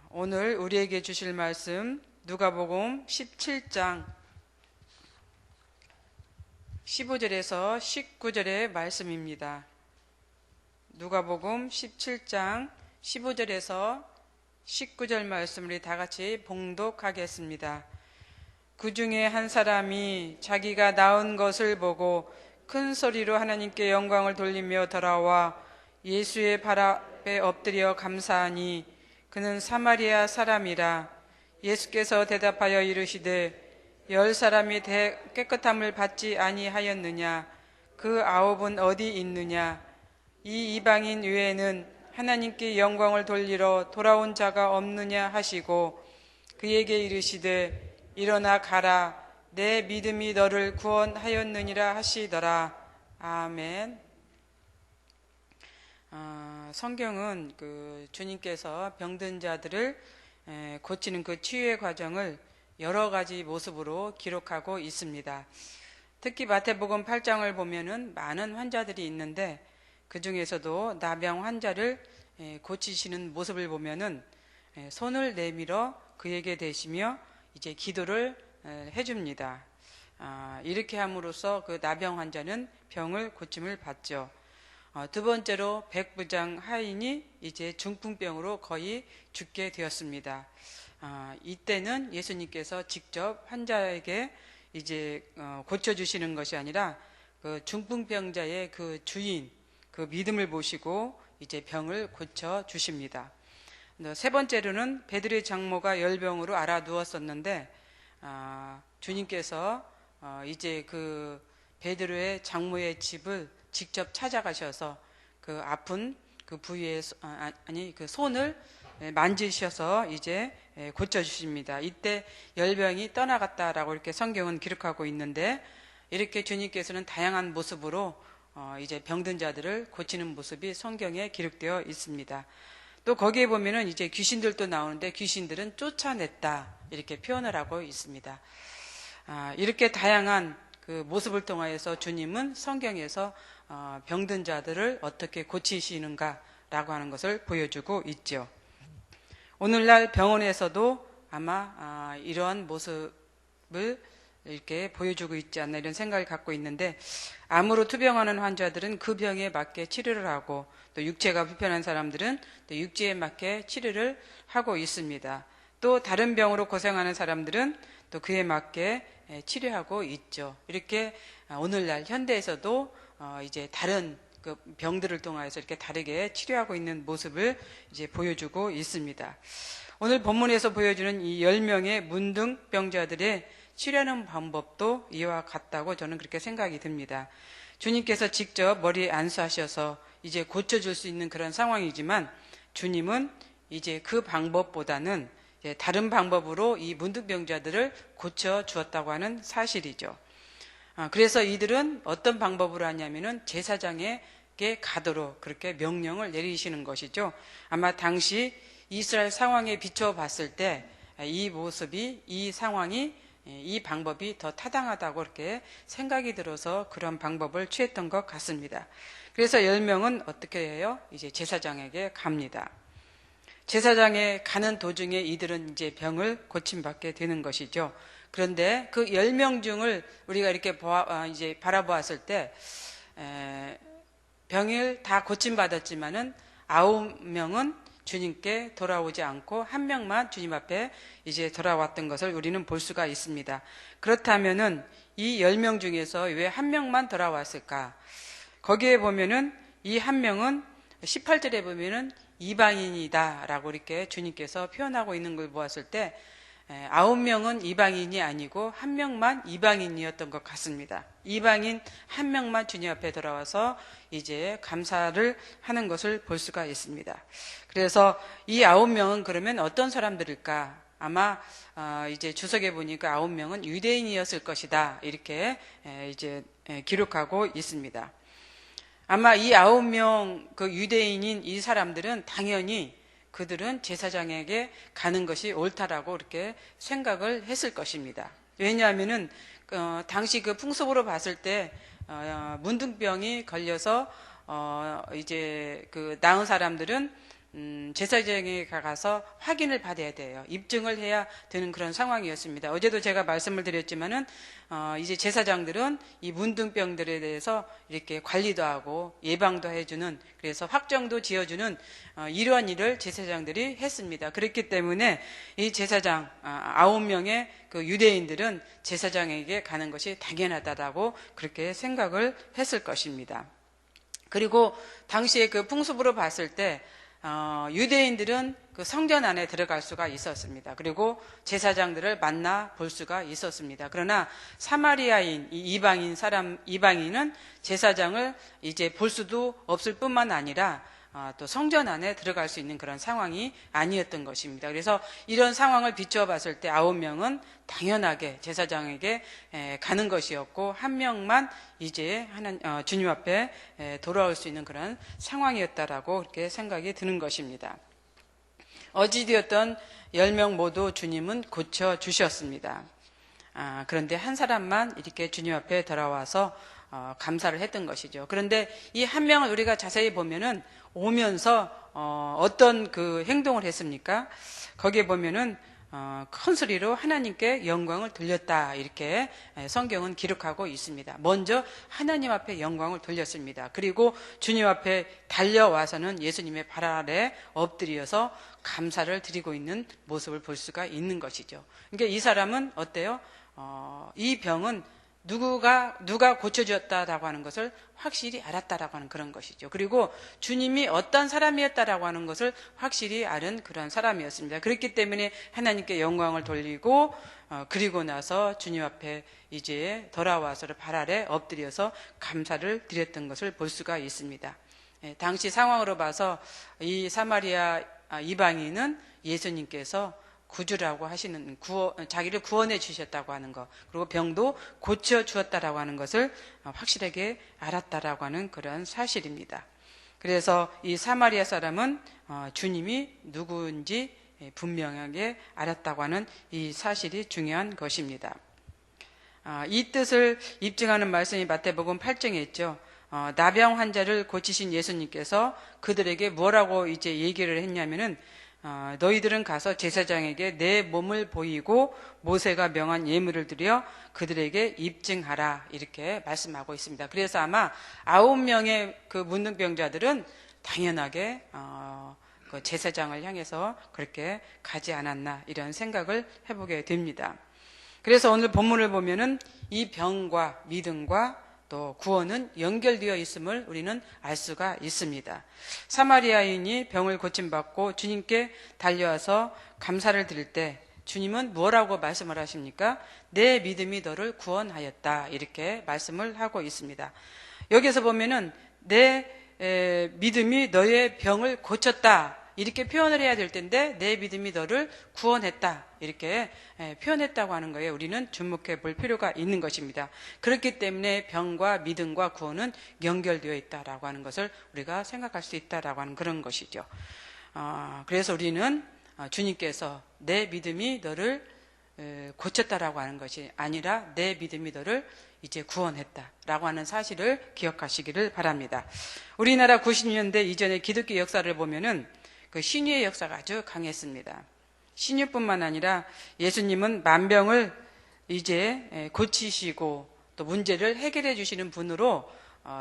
오늘 우리에게 주실 말씀 누가복음 17장 15절에서 19절의 말씀입니다. 누가복음 17장 15절에서 19절 말씀을 우리 다 같이 봉독하겠습니다. 그 중에 한 사람이 자기가 낳은 것을 보고 큰 소리로 하나님께 영광을 돌리며 돌아와 예수의 발 앞에 엎드려 감사하니 그는 사마리아 사람이라. 예수께서 대답하여 이르시되 10사람이 깨끗함을 받지 아니하였느냐? 그 9은 어디 있느냐? 이 이방인 외에는 하나님께 영광을 돌리러 돌아온 자가 없느냐 하시고 그에게 이르시되 일어나 가라, 내 믿음이 너를 구원하였느니라 하시더라. 아멘. 성경은 주님께서 병든 자들을 고치는 그 치유의 과정을 여러 가지 모습으로 기록하고 있습니다. 특히 마태복음 8장을 보면은 많은 환자들이 있는데 그 중에서도 나병 환자를 고치시는 모습을 보면은 손을 내밀어 그에게 대시며 이제 기도를 해줍니다. 이렇게 함으로써 그 나병 환자는 병을 고침을 받죠. 두 번째로 백부장 하인이 이제 중풍병으로 거의 죽게 되었습니다. 이때는 예수님께서 직접 환자에게 이제 고쳐주시는 것이 아니라 그 중풍병자의 그 주인, 그 믿음을 보시고 이제 병을 고쳐 주십니다. 세 번째로는 베드로의 장모가 열병으로 알아 누웠었는데 주님께서 이제 그 베드로의 장모의 집을 직접 찾아가셔서 그 아픈 그 부위에 그 손을 만지셔서 이제 고쳐 주십니다. 이때 열병이 떠나갔다라고 이렇게 성경은 기록하고 있는데, 이렇게 주님께서는 다양한 모습으로 이제 병든 자들을 고치는 모습이 성경에 기록되어 있습니다. 또 거기에 보면은 이제 귀신들도 나오는데 귀신들은 쫓아냈다 이렇게 표현을 하고 있습니다. 이렇게 다양한 그 모습을 통하여서 주님은 성경에서 병든 자들을 어떻게 고치시는가라고 하는 것을 보여주고 있죠. 오늘날 병원에서도 아마 이러한 모습을 이렇게 보여주고 있지 않나 이런 생각을 갖고 있는데, 암으로 투병하는 환자들은 그 병에 맞게 치료를 하고, 또 육체가 불편한 사람들은 또 육체에 맞게 치료를 하고 있습니다. 또 다른 병으로 고생하는 사람들은 또 그에 맞게 치료하고 있죠. 이렇게 오늘날 현대에서도 이제 다른 그 병들을 통해서 이렇게 다르게 치료하고 있는 모습을 이제 보여주고 있습니다. 오늘 본문에서 보여주는 이 10명의 문둥병자들의 치료하는 방법도 이와 같다고 저는 그렇게 생각이 듭니다. 주님께서 직접 머리에 안수하셔서 이제 고쳐줄 수 있는 그런 상황이지만, 주님은 이제 그 방법보다는 이제 다른 방법으로 이 문둥병자들을 고쳐주었다고 하는 사실이죠. 그래서 이들은 어떤 방법으로 하냐면은 제사장에게 가도록 그렇게 명령을 내리시는 것이죠. 아마 당시 이스라엘 상황에 비춰 봤을 때 이 모습이, 이 상황이, 이 방법이 더 타당하다고 이렇게 생각이 들어서 그런 방법을 취했던 것 같습니다. 그래서 10명은 어떻게 해요? 이제 제사장에게 갑니다. 제사장에 가는 도중에 이들은 이제 병을 고침받게 되는 것이죠. 그런데 그 10명 중을 우리가 이렇게 이제 바라보았을 때, 병을 다 고침받았지만은 9명은 주님께 돌아오지 않고 1명만 주님 앞에 이제 돌아왔던 것을 우리는 볼 수가 있습니다. 그렇다면은 이 10명 중에서 왜 1명만 돌아왔을까? 거기에 보면은 이 1명은 18절에 보면은 이방인이다라고 이렇게 주님께서 표현하고 있는 걸 보았을 때 9명은 이방인이 아니고 1명만 이방인이었던 것 같습니다. 이방인 1명만 주님 앞에 돌아와서 이제 감사를 하는 것을 볼 수가 있습니다. 그래서 이 9명은 그러면 어떤 사람들일까? 아마 이제 주석에 보니까 9명은 유대인이었을 것이다 이렇게 이제 기록하고 있습니다. 아마 이 9명 그 유대인인 이 사람들은 당연히 그들은 제사장에게 가는 것이 옳다라고 이렇게 생각을 했을 것입니다. 왜냐하면은 당시 그 풍습으로 봤을 때 문둥병이 걸려서 이제 그 나은 사람들은 제사장에 가서 확인을 받아야 돼요. 입증을 해야 되는 그런 상황이었습니다. 어제도 제가 말씀을 드렸지만은 이제 제사장들은 이 문둥병들에 대해서 이렇게 관리도 하고 예방도 해주는, 그래서 확정도 지어주는 이러한 일을 제사장들이 했습니다. 그렇기 때문에 이 제사장 9명의 그 유대인들은 제사장에게 가는 것이 당연하다라고 그렇게 생각을 했을 것입니다. 그리고 당시에 그 풍습으로 봤을 때 유대인들은 그 성전 안에 들어갈 수가 있었습니다. 그리고 제사장들을 만나 볼 수가 있었습니다. 그러나 사마리아인, 이방인은 제사장을 이제 볼 수도 없을 뿐만 아니라 또 성전 안에 들어갈 수 있는 그런 상황이 아니었던 것입니다. 그래서 이런 상황을 비추어봤을 때 9명은 당연하게 제사장에게 가는 것이었고, 한 명만 이제 주님 앞에 돌아올 수 있는 그런 상황이었다라고 그렇게 생각이 드는 것입니다. 어찌되었던 10명 모두 주님은 고쳐주셨습니다. 그런데 한 사람만 이렇게 주님 앞에 돌아와서 감사를 했던 것이죠. 그런데 이 한 명을 우리가 자세히 보면은 오면서 어떤 그 행동을 했습니까? 거기에 보면은 큰 소리로 하나님께 영광을 돌렸다, 이렇게 성경은 기록하고 있습니다. 먼저 하나님 앞에 영광을 돌렸습니다. 그리고 주님 앞에 달려와서는 예수님의 발 아래 엎드려서 감사를 드리고 있는 모습을 볼 수가 있는 것이죠. 그러니까 이 사람은 어때요? 이 병은 누가 고쳐주었다라고 하는 것을 확실히 알았다라고 하는 그런 것이죠. 그리고 주님이 어떤 사람이었다라고 하는 것을 확실히 아는 그런 사람이었습니다. 그렇기 때문에 하나님께 영광을 돌리고 그리고 나서 주님 앞에 이제 돌아와서 발 아래 엎드려서 감사를 드렸던 것을 볼 수가 있습니다. 당시 상황으로 봐서 이 사마리아 이방인은 예수님께서 구주라고 하시는 자기를 구원해 주셨다고 하는 것, 그리고 병도 고쳐 주었다라고 하는 것을 확실하게 알았다라고 하는 그런 사실입니다. 그래서 이 사마리아 사람은 주님이 누구인지 분명하게 알았다고 하는 이 사실이 중요한 것입니다. 이 뜻을 입증하는 말씀이 마태복음 8장에 있죠. 나병 환자를 고치신 예수님께서 그들에게 뭐라고 이제 얘기를 했냐면은 너희들은 가서 제사장에게 내 몸을 보이고 모세가 명한 예물을 드려 그들에게 입증하라, 이렇게 말씀하고 있습니다. 그래서 아마 9명의 그 문둥병자들은 당연하게 그 제사장을 향해서 그렇게 가지 않았나, 이런 생각을 해보게 됩니다. 그래서 오늘 본문을 보면은 이 병과 믿음과 또 구원은 연결되어 있음을 우리는 알 수가 있습니다. 사마리아인이 병을 고침받고 주님께 달려와서 감사를 드릴 때 주님은 뭐라고 말씀을 하십니까? 내 믿음이 너를 구원하였다, 이렇게 말씀을 하고 있습니다. 여기서 보면은 내 믿음이 너의 병을 고쳤다, 이렇게 표현을 해야 될 텐데 내 믿음이 너를 구원했다, 이렇게 표현했다고 하는 거에 우리는 주목해 볼 필요가 있는 것입니다. 그렇기 때문에 병과 믿음과 구원은 연결되어 있다라고 하는 것을 우리가 생각할 수 있다라고 하는 그런 것이죠. 그래서 우리는 주님께서 내 믿음이 너를 고쳤다라고 하는 것이 아니라 내 믿음이 너를 이제 구원했다라고 하는 사실을 기억하시기를 바랍니다. 우리나라 90년대 이전의 기독교 역사를 보면은 그 신유의 역사가 아주 강했습니다. 신유뿐만 아니라 예수님은 만병을 이제 고치시고 또 문제를 해결해 주시는 분으로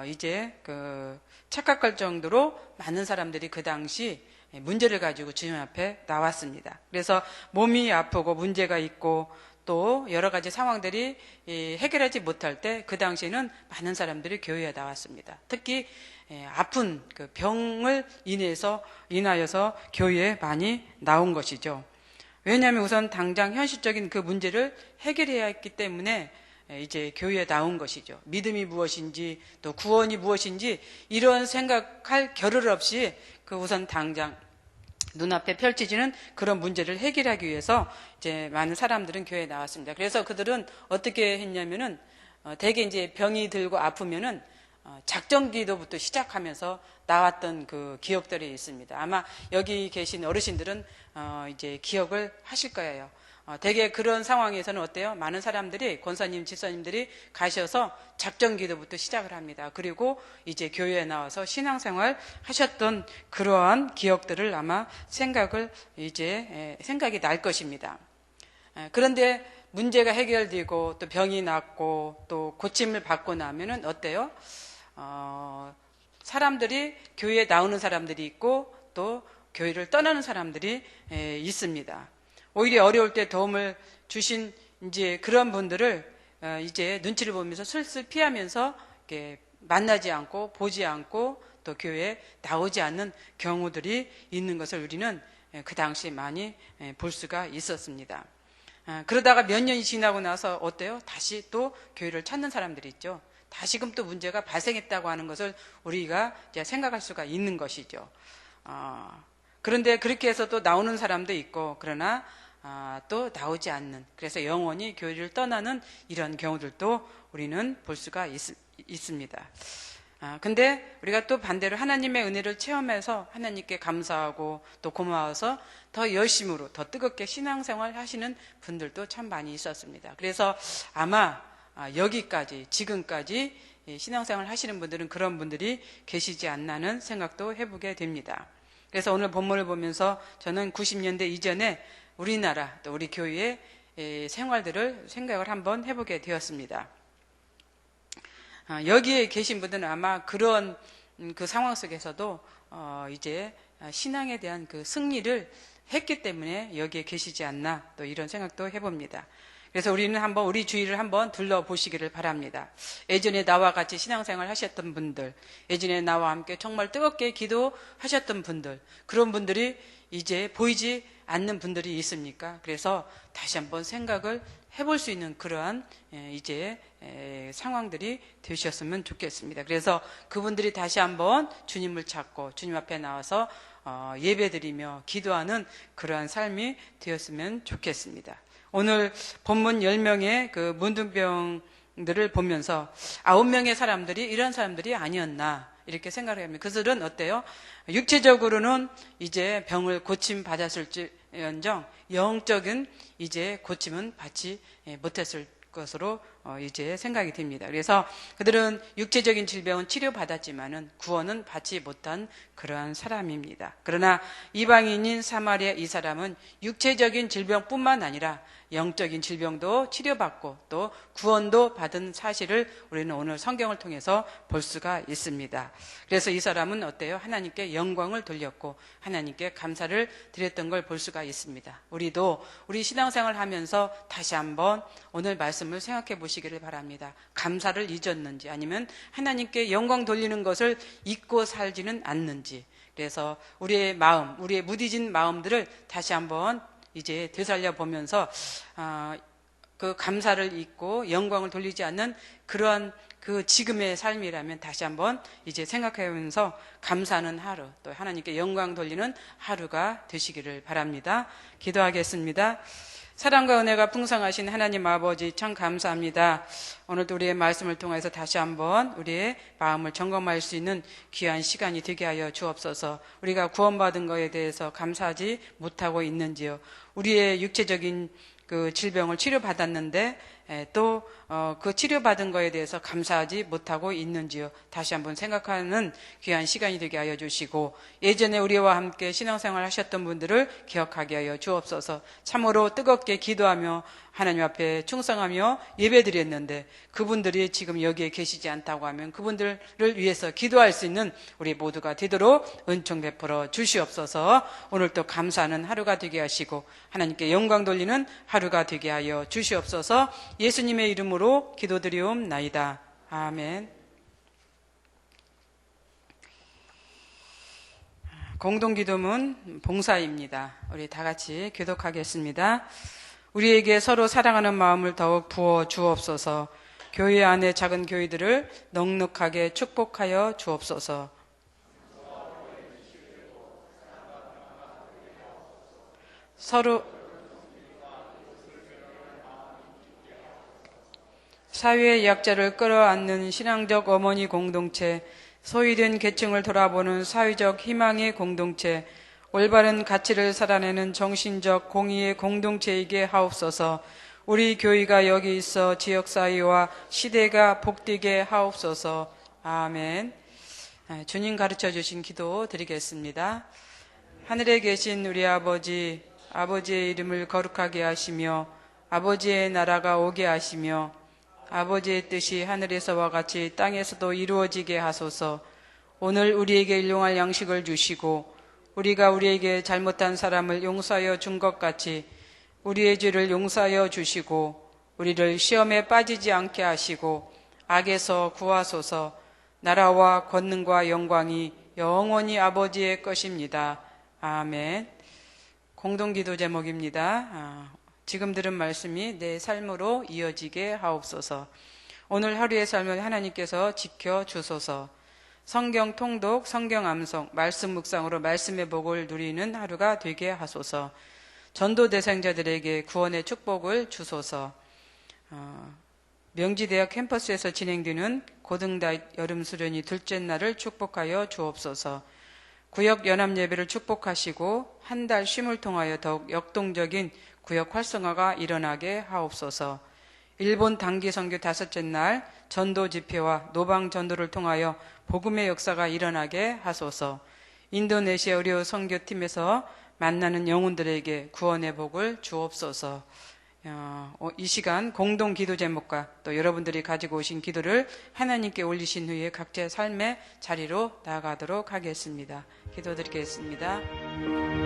이제 그 착각할 정도로 많은 사람들이 그 당시 문제를 가지고 주님 앞에 나왔습니다. 그래서 몸이 아프고 문제가 있고 또 여러 가지 상황들이 해결하지 못할 때 그 당시에는 많은 사람들이 교회에 나왔습니다. 특히 아픈 그 병을 인하여서 교회에 많이 나온 것이죠. 왜냐하면 우선 당장 현실적인 그 문제를 해결해야 했기 때문에 이제 교회에 나온 것이죠. 믿음이 무엇인지 또 구원이 무엇인지 이런 생각할 겨를 없이 그 우선 당장 눈앞에 펼쳐지는 그런 문제를 해결하기 위해서 이제 많은 사람들은 교회에 나왔습니다. 그래서 그들은 어떻게 했냐면은 대개 이제 병이 들고 아프면은 작정 기도부터 시작하면서 나왔던 그 기억들이 있습니다. 아마 여기 계신 어르신들은 이제 기억을 하실 거예요. 대개 그런 상황에서는 어때요? 많은 사람들이, 권사님, 집사님들이 가셔서 작정 기도부터 시작을 합니다. 그리고 이제 교회에 나와서 신앙생활 하셨던 그러한 기억들을 아마 생각이 날 것입니다. 그런데 문제가 해결되고 또 병이 낫고 또 고침을 받고 나면은 어때요? 사람들이, 교회에 나오는 사람들이 있고 또 교회를 떠나는 사람들이 있습니다. 오히려 어려울 때 도움을 주신 이제 그런 분들을 이제 눈치를 보면서 슬슬 피하면서 이렇게 만나지 않고 보지 않고 또 교회에 나오지 않는 경우들이 있는 것을 우리는 그 당시 많이 볼 수가 있었습니다. 그러다가 몇 년이 지나고 나서 어때요? 다시 또 교회를 찾는 사람들이 있죠. 다시금 또 문제가 발생했다고 하는 것을 우리가 이제 생각할 수가 있는 것이죠. 그런데 그렇게 해서 또 나오는 사람도 있고, 그러나 또 나오지 않는, 그래서 영원히 교회를 떠나는 이런 경우들도 우리는 볼 수가 있습니다. 근데 우리가 또 반대로 하나님의 은혜를 체험해서 하나님께 감사하고 또 고마워서 더 열심으로 더 뜨겁게 신앙생활 하시는 분들도 참 많이 있었습니다. 그래서 아마 여기까지, 지금까지 신앙생활 하시는 분들은 그런 분들이 계시지 않나는 생각도 해보게 됩니다. 그래서 오늘 본문을 보면서 저는 90년대 이전에 우리나라 또 우리 교회의 생활들을 생각을 한번 해보게 되었습니다. 여기에 계신 분들은 아마 그런 그 상황 속에서도 이제 신앙에 대한 그 승리를 했기 때문에 여기에 계시지 않나 또 이런 생각도 해봅니다. 그래서 우리는 한번 우리 주위를 한번 둘러보시기를 바랍니다. 예전에 나와 같이 신앙생활 하셨던 분들, 예전에 나와 함께 정말 뜨겁게 기도하셨던 분들, 그런 분들이 이제 보이지 않는 분들이 있습니까? 그래서 다시 한번 생각을 해볼 수 있는 그러한 이제 상황들이 되셨으면 좋겠습니다. 그래서 그분들이 다시 한번 주님을 찾고 주님 앞에 나와서 예배드리며 기도하는 그러한 삶이 되었으면 좋겠습니다. 오늘 본문 10명의 그 문둥병들을 보면서 9명의 사람들이 이런 사람들이 아니었나 이렇게 생각을 합니다. 그들은 어때요? 육체적으로는 이제 병을 고침 받았을지언정 영적인 이제 고침은 받지 못했을 것으로 이제 생각이 됩니다. 그래서 그들은 육체적인 질병은 치료받았지만은 구원은 받지 못한 그러한 사람입니다. 그러나 이방인인 사마리아 이 사람은 육체적인 질병뿐만 아니라 영적인 질병도 치료받고 또 구원도 받은 사실을 우리는 오늘 성경을 통해서 볼 수가 있습니다. 그래서 이 사람은 어때요? 하나님께 영광을 돌렸고 하나님께 감사를 드렸던 걸 볼 수가 있습니다. 우리도 우리 신앙생활을 하면서 다시 한번 오늘 말씀을 생각해 보시기를 바랍니다. 감사를 잊었는지 아니면 하나님께 영광 돌리는 것을 잊고 살지는 않는지, 그래서 우리의 마음, 우리의 무디진 마음들을 다시 한번 이제 되살려 보면서 그 감사를 잊고 영광을 돌리지 않는 그러한 그 지금의 삶이라면 다시 한번 이제 생각해보면서 감사하는 하루, 또 하나님께 영광 돌리는 하루가 되시기를 바랍니다. 기도하겠습니다. 사랑과 은혜가 풍성하신 하나님 아버지 참 감사합니다. 오늘도 우리의 말씀을 통해서 다시 한번 우리의 마음을 점검할 수 있는 귀한 시간이 되게 하여 주옵소서. 우리가 구원받은 것에 대해서 감사하지 못하고 있는지요. 우리의 육체적인 그 질병을 치료받았는데 또 그 치료받은 것에 대해서 감사하지 못하고 있는지요. 다시 한번 생각하는 귀한 시간이 되게 하여 주시고, 예전에 우리와 함께 신앙생활 하셨던 분들을 기억하게 하여 주옵소서. 참으로 뜨겁게 기도하며 하나님 앞에 충성하며 예배드렸는데 그분들이 지금 여기에 계시지 않다고 하면 그분들을 위해서 기도할 수 있는 우리 모두가 되도록 은총 베풀어 주시옵소서. 오늘 또 감사하는 하루가 되게 하시고 하나님께 영광 돌리는 하루가 되게 하여 주시옵소서. 예수님의 이름으로 기도드리옵나이다. 아멘. 공동기도문 봉사입니다. 우리 다 같이 교독하겠습니다. 우리에게 서로 사랑하는 마음을 더욱 부어 주옵소서. 교회 안의 작은 교회들을 넉넉하게 축복하여 주옵소서. 서로 사회의 약자를 끌어안는 신앙적 어머니 공동체, 소외된 계층을 돌아보는 사회적 희망의 공동체, 올바른 가치를 살아내는 정신적 공의의 공동체이게 하옵소서. 우리 교회가 여기 있어 지역사회와 시대가 복되게 하옵소서. 아멘. 주님 가르쳐 주신 기도 드리겠습니다. 하늘에 계신 우리 아버지, 아버지의 이름을 거룩하게 하시며 아버지의 나라가 오게 하시며 아버지의 뜻이 하늘에서와 같이 땅에서도 이루어지게 하소서. 오늘 우리에게 일용할 양식을 주시고 우리가 우리에게 잘못한 사람을 용서하여 준 것 같이 우리의 죄를 용서하여 주시고 우리를 시험에 빠지지 않게 하시고 악에서 구하소서. 나라와 권능과 영광이 영원히 아버지의 것입니다. 아멘. 공동기도 제목입니다. 지금 들은 말씀이 내 삶으로 이어지게 하옵소서. 오늘 하루의 삶을 하나님께서 지켜주소서. 성경 통독, 성경 암송, 말씀 묵상으로 말씀의 복을 누리는 하루가 되게 하소서. 전도 대상자들에게 구원의 축복을 주소서. 명지대학 캠퍼스에서 진행되는 고등다이 여름수련회 둘째 날을 축복하여 주옵소서. 구역 연합 예배를 축복하시고 한 달 쉼을 통하여 더욱 역동적인 구역 활성화가 일어나게 하옵소서. 일본 단기 선교 5째 날 전도 집회와 노방 전도를 통하여 복음의 역사가 일어나게 하소서. 인도네시아 의료 선교팀에서 만나는 영혼들에게 구원의 복을 주옵소서. 이 시간 공동 기도 제목과 또 여러분들이 가지고 오신 기도를 하나님께 올리신 후에 각자의 삶의 자리로 나아가도록 하겠습니다. 기도드리겠습니다.